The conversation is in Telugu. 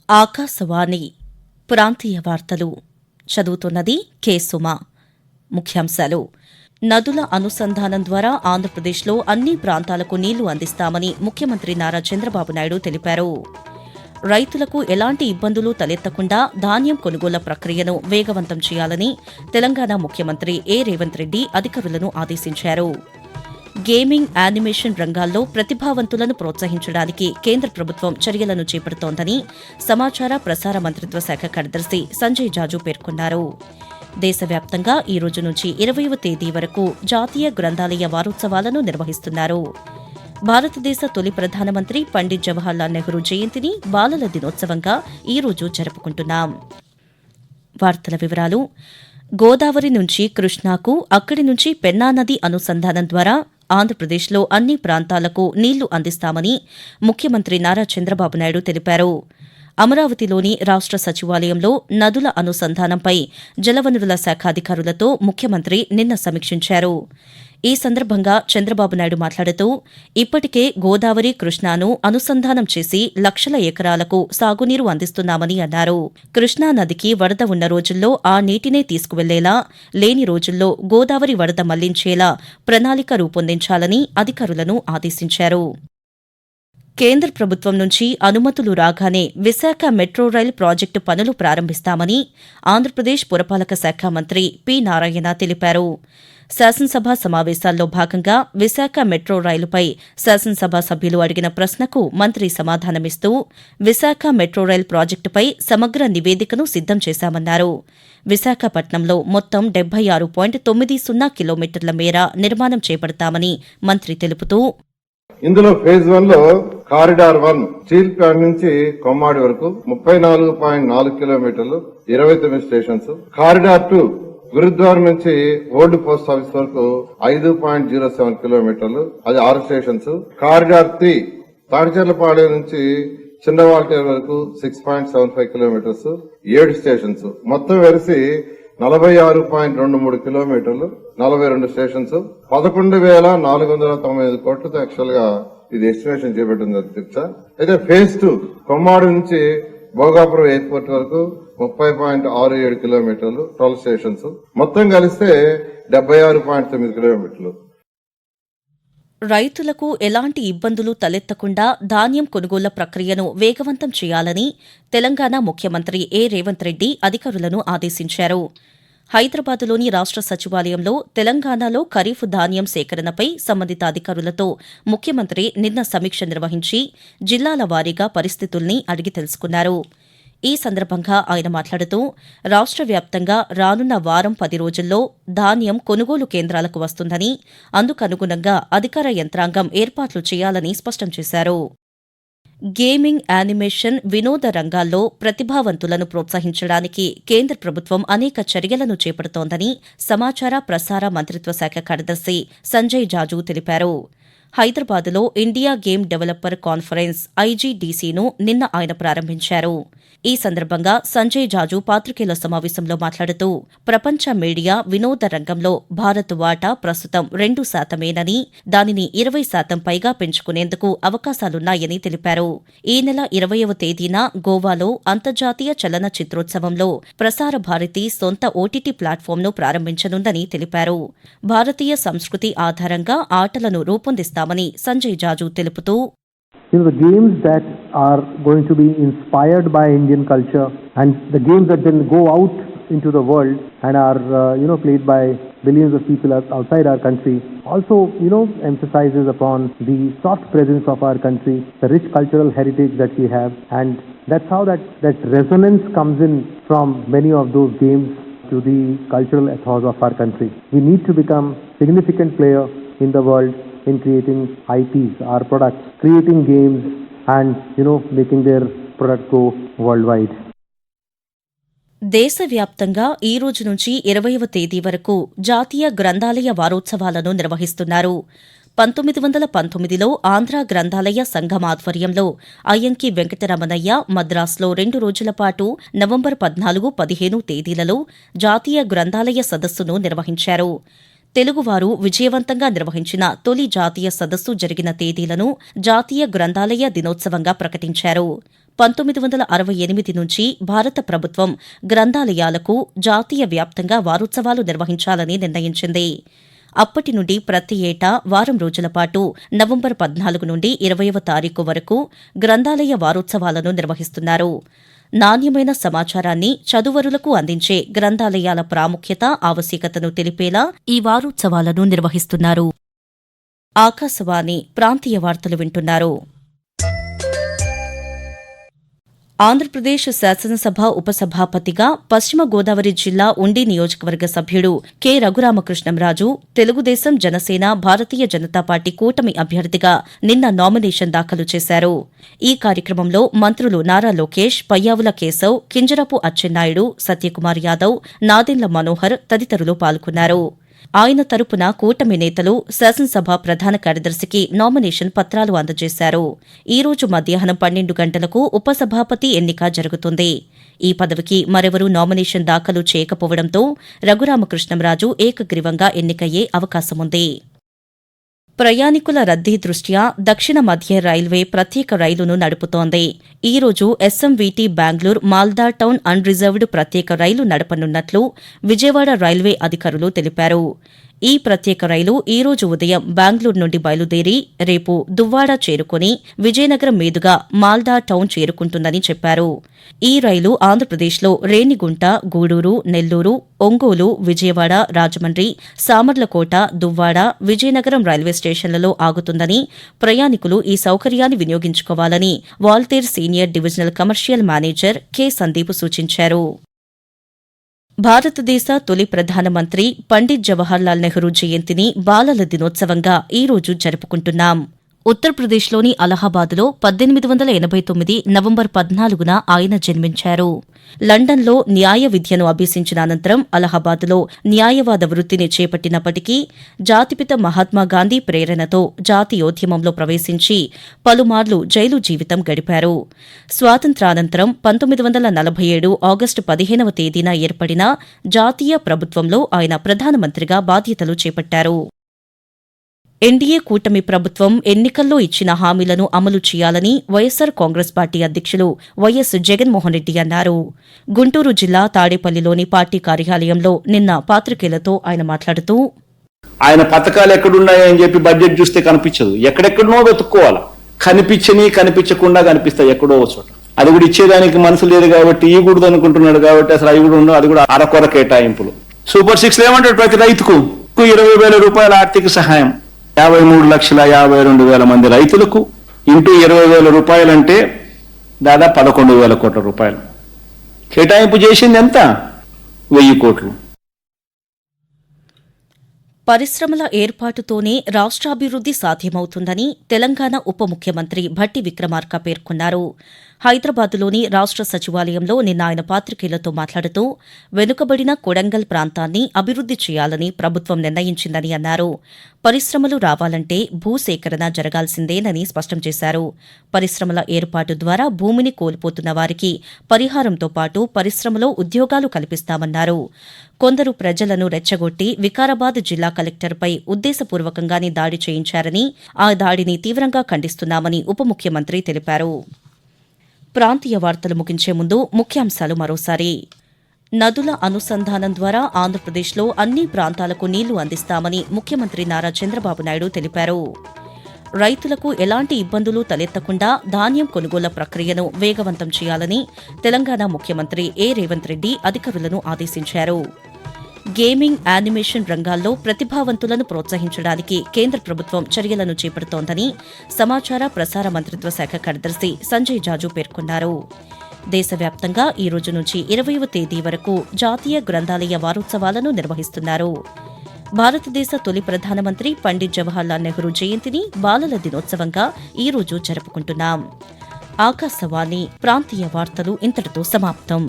ఆకాశవాణి ప్రాంతీయ వార్తలు చదువుతున్నది కె సుమ. ముఖ్యాంశాలు: నదుల అనుసంధానం ద్వారా ఆంధ్రప్రదేశ్లో అన్ని ప్రాంతాలకు నీళ్లు అందిస్తామని ముఖ్యమంత్రి నారా చంద్రబాబు నాయుడు తెలిపారు. రైతులకు ఎలాంటి ఇబ్బందులు తలెత్తకుండా ధాన్యం కొనుగోళ్ల ప్రక్రియను వేగవంతం చేయాలని తెలంగాణ ముఖ్యమంత్రి రేవంత్ రెడ్డి అధికారులను ఆదేశించారు. గేమింగ్, యానిమేషన్ రంగాల్లో ప్రతిభావంతులను ప్రోత్సహించడానికి కేంద్ర ప్రభుత్వం చర్యలను చేపడుతోందని సమాచార ప్రసార మంత్రిత్వ శాఖ కార్యదర్శి సంజయ్ జాజు పేర్కొన్నారు. దేశవ్యాప్తంగా ఈ రోజు నుంచి 20వ తేదీ వరకు జాతీయ గ్రంథాలయ వారోత్సవాలను నిర్వహిస్తున్నారు. భారతదేశ తొలి ప్రధానమంత్రి పండిట్ జవహర్లాల్ నెహ్రూ జయంతిని బాలల దినోత్సవంగా ఈ రోజు జరుపుకుంటున్నాం. వార్తల వివరాలు: గోదావరి నుంచి కృష్ణాకు, అక్కడి నుంచి పెన్నా నది అనుసంధానం ద్వారా ఆంధ్రప్రదేశ్లో అన్ని ప్రాంతాలకు నీళ్లు అందిస్తామని ముఖ్యమంత్రి నారా చంద్రబాబు నాయుడు తెలిపారు. అమరావతిలోని రాష్ట సచివాలయంలో నదుల అనుసంధానంపై జలవనరుల శాఖ అధికారులతో ముఖ్యమంత్రి నిన్న సమీక్షించారు. ఈ సందర్భంగా చంద్రబాబు నాయుడు మాట్లాడుతూ, ఇప్పటికే గోదావరి, కృష్ణాను అనుసంధానం చేసి లక్షల ఎకరాలకు సాగునీరు అందిస్తున్నామని అన్నారు. కృష్ణా నదికి వరద ఉన్న రోజుల్లో ఆ నీటినే తీసుకువెళ్లేలా, లేని రోజుల్లో గోదావరి వరద మళ్లించేలా ప్రణాళిక రూపొందించాలని అధికారులను ఆదేశించారు. కేంద్ర ప్రభుత్వం నుంచి అనుమతులు రాగానే విశాఖ మెట్రో రైల్ ప్రాజెక్టు పనులు ప్రారంభిస్తామని ఆంధ్రప్రదేశ్ పురపాలక శాఖ మంత్రి పి. నారాయణ తెలిపారు. శాసనసభ సమావేశాల్లో భాగంగా విశాఖ మెట్రో రైలుపై శాసనసభ సభ్యులు అడిగిన ప్రశ్నకు మంత్రి సమాధానమిస్తూ, విశాఖ మెట్రో రైల్ ప్రాజెక్టుపై సమగ్ర నివేదికను సిద్దం చేశామన్నారు. విశాఖపట్నంలో మొత్తం 76.90 కిలోమీటర్ల మేర నిర్మాణం చేపడతామని మంత్రి తెలుపుతూ, ఇందులో ఫేజ్ 1 లో కారిడార్ 1 స్టీల్ ప్లాంట్ నుంచి కొమ్మాడి వరకు 34.4 కిలోమీటర్లు, 29 స్టేషన్స్. కారిడార్ 2 గురుద్వార నుంచి ఓల్డ్ పోస్ట్ ఆఫీస్ వరకు 5.07 కిలోమీటర్లు, అది 6 స్టేషన్స్. కారిడార్ 3 తాడిచెర్లపాడు నుంచి చిన్నవాల్టేరు వరకు 6.75 కిలోమీటర్స్, 7 స్టేషన్స్. మొత్తం వెలిసి 46.23 కిలోమీటర్లు, 42 స్టేషన్స్, 11,495 కోట్లతో యాక్చువల్ గా ఇది ఎస్టిమేషన్ చేపట్టింది అధ్యక్ష. అయితే ఫేజ్ 2 కొమ్మాడు నుంచి భోగాపురం ఎయిర్పోర్ట్ వరకు 30.67 కిలోమీటర్లు, 12 స్టేషన్స్. మొత్తం కలిస్తే 76.9 కిలోమీటర్లు. రైతులకు ఎలాంటి ఇబ్బందులు తలెత్తకుండా ధాన్యం కొనుగోళ్ల ప్రక్రియను వేగవంతం చేయాలని తెలంగాణ ముఖ్యమంత్రి రేవంత్ రెడ్డి అధికారులను ఆదేశించారు. హైదరాబాద్లోని రాష్ట సచివాలయంలో తెలంగాణలో ఖరీఫ్ ధాన్యం సేకరణపై సంబంధిత అధికారులతో ముఖ్యమంత్రి నిన్న సమీక్ష నిర్వహించి జిల్లాల వారీగా పరిస్థితుల్ని అడిగి తెలుసుకున్నారు. ఈ సందర్భంగా ఆయన మాట్లాడుతూ, రాష్ట వ్యాప్తంగా రానున్న వారం 10 రోజుల్లో ధాన్యం కొనుగోలు కేంద్రాలకు వస్తుందని, అందుకనుగుణంగా అధికార యంత్రాంగం ఏర్పాట్లు చేయాలని స్పష్టం చేశారు. గేమింగ్, యానిమేషన్, వినోద రంగాల్లో ప్రతిభావంతులను ప్రోత్సహించడానికి కేంద్ర ప్రభుత్వం అనేక చర్యలను చేపడుతోందని సమాచార ప్రసార మంత్రిత్వ శాఖ కార్యదర్శి సంజయ్ జాజు తెలిపారు. హైదరాబాద్లో ఇండియా గేమ్ డెవలపర్ కాన్ఫరెన్స్ ఐజీడీసీను నిన్న ఆయన ప్రారంభించారు. ఈ సందర్భంగా సంజయ్ జాజు పాత్రికేయుల సమావేశంలో మాట్లాడుతూ, ప్రపంచ మీడియా, వినోద రంగంలో భారత్ వాటా ప్రస్తుతం 2%, దానిని 20% పైగా పెంచుకునేందుకు అవకాశాలున్నాయని తెలిపారు. ఈ నెల 20వ తేదీన గోవాలో అంతర్జాతీయ చలన చిత్రోత్సవంలో ప్రసార భారతి సొంత ఓటీటీ ప్లాట్ఫామ్ను ప్రారంభించనుందని తెలిపారు. భారతీయ సంస్కృతి ఆధారంగా ఆటలను రూపొందిస్తామని సంజయ్ జాజు తెలుపుతూ, the games that are going to be inspired by Indian culture and the games that then go out into the world and are played by billions of people outside our country also emphasizes upon the soft presence of our country, the rich cultural heritage that we have, and that's how that resonance comes in from many of those games to the cultural ethos of our country. We need to become significant player in the world in creating IPs, our products, creating games and making their product go worldwide. దేశవ్యాప్తంగా ఈ రోజు నుంచి 20వ తేదీ వరకు జాతీయ గ్రంథాలయ వారోత్సవాలను నిర్వహిస్తున్నారు. 1919లో ఆంధ్ర గ్రంథాలయ సంఘం ఆధ్వర్యంలో అయ్యంకి వెంకటరమణయ్య మద్రాసులో 2 రోజుల పాటు నవంబర్ 14, 15 తేదీలలో జాతీయ గ్రంథాలయ సదస్సును నిర్వహించారు. తెలుగువారు విజయవంతంగా నిర్వహించిన తొలి జాతీయ సదస్సు జరిగిన తేదీలను జాతీయ గ్రంథాలయ దినోత్సవంగా ప్రకటించారు. 1968 నుంచి భారత ప్రభుత్వం గ్రంథాలయాలకు జాతీయ వ్యాప్తంగా వారోత్సవాలు నిర్వహించాలని నిర్ణయించింది. అప్పటి నుండి ప్రతి ఏటా వారం రోజుల పాటు నవంబర్ 14 నుండి 20వ తారీఖు వరకు గ్రంథాలయ వారోత్సవాలను నిర్వహిస్తున్నారు. నాణ్యమైన సమాచారాన్ని చదువరులకు అందించే గ్రంథాలయాల ప్రాముఖ్యత, ఆవశ్యకతను తెలిపేలా ఈ వారోత్సవాలను నిర్వహిస్తున్నారు. ఆకాశవాణి ప్రాంతీయ వార్తలు వింటున్నారు. ఆంధ్రప్రదేశ్ శాసనసభ ఉపసభాపతిగా పశ్చిమ గోదావరి జిల్లా ఉండి నియోజకవర్గ సభ్యుడు కె రఘురామకృష్ణంరాజు తెలుగుదేశం, జనసేన, భారతీయ జనతా పార్టీ కూటమి అభ్యర్థిగా నిన్న నామినేషన్ దాఖలు చేశారు. ఈ కార్యక్రమంలో మంత్రులు నారా లోకేష్, పయ్యావుల కేశవ్, కింజరాపు అచ్చెన్నాయుడు, సత్యకుమార్ యాదవ్, నాదెండ్ల మనోహర్ తదితరులు పాల్గొన్నారు. ఆయన తరపున కూటమి నేతలు శాసనసభ ప్రధాన కార్యదర్శికి నామినేషన్ పత్రాలు అందజేశారు. ఈ రోజు మధ్యాహ్నం 12 గంటలకు ఉపసభాపతి ఎన్నిక జరుగుతుంది. ఈ పదవికి మరెవరూ నామినేషన్ దాఖలు చేయకపోవడంతో రఘురామకృష్ణంరాజు ఏకగ్రీవంగా ఎన్నికయ్యే అవకాశముంది. ప్రయాణికుల రద్దీ దృష్ట్యా దక్షిణ మధ్య రైల్వే ప్రత్యేక రైలును నడుపుతోంది. ఈ రోజు ఎస్ఎంవీటీ బెంగళూరు మాల్దా టౌన్ అన్ రిజర్వ్డ్ ప్రత్యేక రైలు నడపనున్నట్లు విజయవాడ రైల్వే అధికారులు తెలిపారు. ఈ ప్రత్యేక రైలు ఈ రోజు ఉదయం బెంగళూరు నుండి బయలుదేరి రేపు దువ్వాడ చేరుకుని విజయనగరం మీదుగా మాల్దా టౌన్ చేరుకుంటుందని చెప్పారు. ఈ రైలు ఆంధ్రప్రదేశ్లో రేణిగుంట, గూడూరు, నెల్లూరు, ఒంగోలు, విజయవాడ, రాజమండ్రి, సామర్లకోట, దువ్వాడ, విజయనగరం రైల్వే స్టేషన్లలో ఆగుతుందని, ప్రయాణికులు ఈ సౌకర్యాన్ని వినియోగించుకోవాలని Waltair senior divisional commercial manager K Sandeep సూచించారు. భారతదేశ తొలి ప్రధానమంత్రి పండిత్ జవహర్లాల్ నెహ్రూ జయంతిని బాలల దినోత్సవంగా ఈ రోజు జరుపుకుంటున్నాం. ఉత్తరప్రదేశ్లోని అలహాబాద్లో 1889 నవంబర్ 14న ఆయన జన్మించారు. లండన్లో న్యాయ విద్యను అభ్యసించిన అనంతరం అలహాబాద్లో న్యాయవాద వృత్తిని చేపట్టినప్పటికీ జాతిపిత మహాత్మాగాంధీ ప్రేరణతో జాతీయోద్యమంలో ప్రవేశించి పలుమార్లు జైలు జీవితం గడిపారు. స్వాతంత్రానంతరం 1947 ఆగస్టు 15వ తేదీన ఏర్పడిన జాతీయ ప్రభుత్వంలో ఆయన ప్రధానమంత్రిగా బాధ్యతలు చేపట్టారు. ఎన్డీఏ కూటమి ప్రభుత్వం ఎన్నికల్లో ఇచ్చిన హామీలను అమలు చేయాలని వైఎస్సార్ కాంగ్రెస్ పార్టీ అధ్యక్షులు వైఎస్ జగన్మోహన్ రెడ్డి అన్నారు. గుంటూరు జిల్లా తాడేపల్లిలోని పార్టీ కార్యాలయంలో నిన్న పాత్రికేయులతో ఆయన మాట్లాడుతూ, ఆయన పథకాలు ఎక్కడున్నాయని చెప్పి బడ్జెట్ చూస్తే కనిపించదు, ఎక్కడెక్కడనో వెతుక్కోవాలి. కనిపించకుండా కనిపిస్తాయి ఎక్కడో చోట. అది కూడా ఇచ్చేదానికి మనసు లేదు కాబట్టి ఇవ్వకూడదు అనుకుంటున్నాడు కాబట్టి అసలు అవి కూడా ఉండవు. అది కూడా అరకొర కేటాయింపులు. సూపర్ 6 ఏమంటాడు, ప్రతి రైతుకు 20,000 రూపాయల ఆర్థిక సహాయం. 53,52,000 మంది రైతులకు ఇంటూ 20,000 రూపాయలంటే దాదాపు 11,000 కోట్ల రూపాయలు కేటాయింపు చేసింది. ఎంత? 1,000 కోట్లు. పరిశ్రమల ఏర్పాటుతోనే రాష్ట్రాభివృద్ది సాధ్యమవుతుందని తెలంగాణ ఉప ముఖ్యమంత్రి భట్టి విక్రమార్క పేర్కొన్నారు. హైదరాబాద్లోని రాష్ట్ర సచివాలయంలో నిన్న ఆయన పాత్రికేయులతో మాట్లాడుతూ, వెనుకబడిన కొడంగల్ ప్రాంతాన్ని అభివృద్ది చేయాలని ప్రభుత్వం నిర్ణయించిందని అన్నారు. పరిశ్రమలు రావాలంటే భూసేకరణ జరగాల్సిందేనని స్పష్టం చేశారు. పరిశ్రమల ఏర్పాటు ద్వారా భూమిని కోల్పోతున్న వారికి పరిహారంతో పాటు పరిశ్రమలో ఉద్యోగాలు కల్పిస్తామన్నారు. కొందరు ప్రజలను రెచ్చగొట్టి వికారాబాద్ జిల్లా కలెక్టర్పై ఉద్దేశపూర్వకంగానే దాడి చేయించారని, ఆ దాడిని తీవ్రంగా ఖండిస్తున్నామని ఉప ముఖ్యమంత్రి తెలిపారు. ప్రాంతీయ వార్తలు ముగించే ముందు ముఖ్యాంశాలు మరోసారి. నదుల అనుసంధానం ద్వారా ఆంధ్రప్రదేశ్లో అన్ని ప్రాంతాలకు నీళ్లు అందిస్తామని ముఖ్యమంత్రి నారా చంద్రబాబు నాయుడు తెలిపారు. రైతులకు ఎలాంటి ఇబ్బందులు తలెత్తకుండా ధాన్యం కొనుగోళ్ల ప్రక్రియను వేగవంతం చేయాలని తెలంగాణ ముఖ్యమంత్రి ఏ రేవంత్ రెడ్డి అధికారులను ఆదేశించారు. గేమింగ్, యానిమేషన్ రంగాల్లో ప్రతిభావంతులను ప్రోత్సహించడానికి కేంద్ర ప్రభుత్వం చర్యలను చేపడుతోందని సమాచార ప్రసార మంత్రిత్వ శాఖ కార్యదర్శి సంజయ్ జాజు పేర్కొన్నారు. దేశవ్యాప్తంగా ఈ రోజు నుంచి 20వ తేదీ వరకు జాతీయ గ్రంథాలయ వారోత్సవాలను నిర్వహిస్తున్నారు. భారతదేశ తొలి ప్రధానమంత్రి పండిత్ జవహర్లాల్ నెహ్రూ జయంతిని బాలల దినోత్సవంగా ఈ రోజు జరుపుకుంటున్నాం. ఆకాశవాణి ప్రాంతీయ వార్తలు ఇంతటితో సమాప్తం.